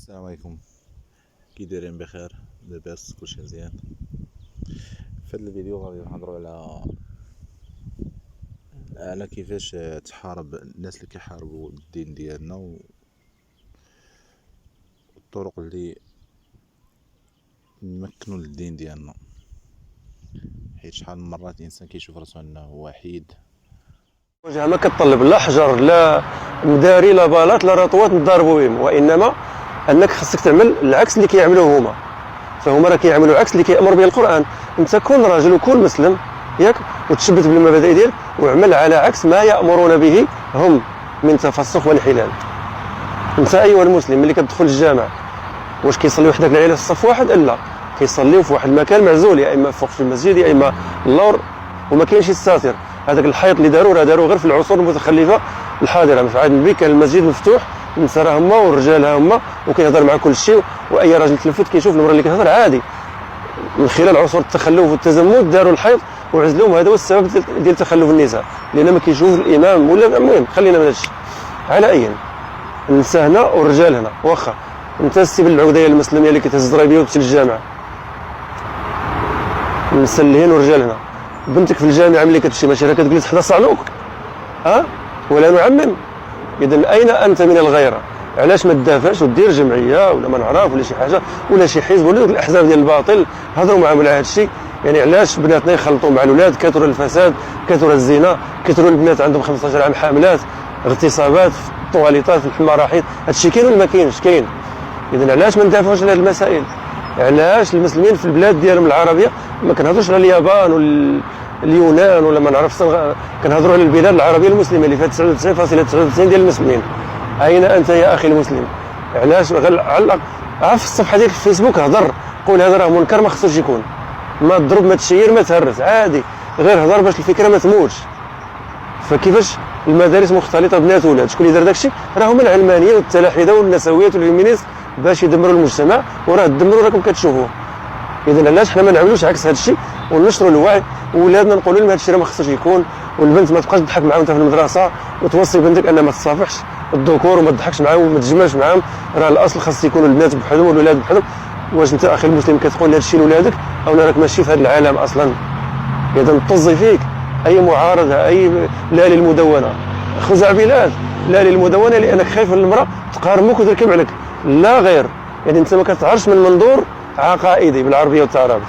السلام عليكم. كي دايرين؟ بخير؟ لاباس؟ كلشي مزيان؟ في هذا الفيديو غادي نهضروا على كيفاش تحارب الناس اللي كيحاربوا الدين ديالنا والطرق اللي نمكنوا للدين ديالنا، حيت شحال من مرات الانسان كيشوف راسو انه وحيد. وجهه ما كتطلب لا حجر لا مداري لا بلاط لا رطوات نضربوا بهم، وانما انك خصك تعمل العكس اللي كيعملوه هما. فهما راه كيعملوا العكس اللي كيامر به القران. انت كون راجل وكون مسلم ياك، وتشبت بالمبادئ ديالك وعمل على عكس ما يامرون به هم من تفسخ وانحلال. انت ايها المسلم ملي كتدخل الجامع، واش كيصلي وحدك العيله في الصف واحد؟ لا، كيصليو في واحد المكان معزول، يا اما فوق في المسجد يا اما اللور، وما كاينش الساتر. هذاك الحيط اللي داروه غير في العصور المتخلفه الحاضره. في عهد النبي كان المسجد مفتوح، النساء هما والرجال هما، وكيهضر مع كل شيء، واي راجل تلفت كيشوف المراه اللي كتهضر عادي. من خلال عصور التخلف والتزمت داروا الحيط وعزلوهم. هذا هو السبب ديال تخلف النساء، لان ما كيشوف الامام. ولا المهم خلينا من هادشي. على اي النساء هنا والرجال هنا. واخا انت السي بالعوديه المسلميه اللي كتهز الضريبيه وتمشي للجامع، النساء اللي هنا والرجال هنا. بنتك في الجامعه ملي كتمشي ماشي راه كتجلس حدا صعلوك ولا نعمم؟ اذا اين انت من الغيره؟ علاش ما تدافعش ودير جمعيه ولا ما نعرف ولا شي حاجه ولا شي حزب ولا الاحزاب ديال الباطل؟ هضروا معاهم على هذا الشيء. يعني علاش بناتنا يخلطوا مع الاولاد؟ كثر الفساد، كثر الزنا، كثروا البنات عندهم 15 عام حاملات، اغتصابات في الطواليطات في المراحيض. هذا الشيء كاين ولا ما كاينش؟ كاين. اذا علاش ما ندافعوش على هذه المسائل؟ علاش المسلمين في البلاد ديالهم العربيه ما كنهضروش على اليابان واليونان ولا ما نعرفش، كنهضروا على البلاد العربيه المسلمه اللي فيها 99.99% ديال المسلمين. اين انت يا اخي المسلم؟ علاش علق في الصفحه ديالك في الفيسبوك هضر، قول هذا راه منكر ما خصوش يكون، ما تضرب ما تشير ما تهرس عادي، غير هضر باش الفكره ما تموتش. فكيفاش المدارس مختلطه بنات وولاد؟ شكون اللي دار داكشي؟ راه هما العلمانيه والتلاحده والنسويات والفيمينيست باش يدمروا المجتمع، وراه دمروا راكم كتشوفوه. اذا علاش حنا ما نعملوش عكس هذا الشيء وننشروا الوعي؟ وولادنا نقولوا لهم هذا الشيء راه ما خصوش يكون. والبنت ما تبقاش تضحك معاهم انت في المدرسه وتوصي بنتك انها ما تصافحش الذكور وما تضحكش معاهم وما تجمعش معاهم. راه الاصل خاص يكونوا البنات بحدهم والولاد بحدهم. واش انت اخي المسلم كتقول هذا الشيء لولادك او راك ماشي في هذا العالم اصلا؟ اذا طز فيك اي معارضه، اي لا للمدونه خزعبلات، لا للمدونه، لانك خايف من المراه تقارمك وتركب عليك لا غير. يعني انت ما كتعرفش من منظور عقائدي بالعربيه والتعرابي.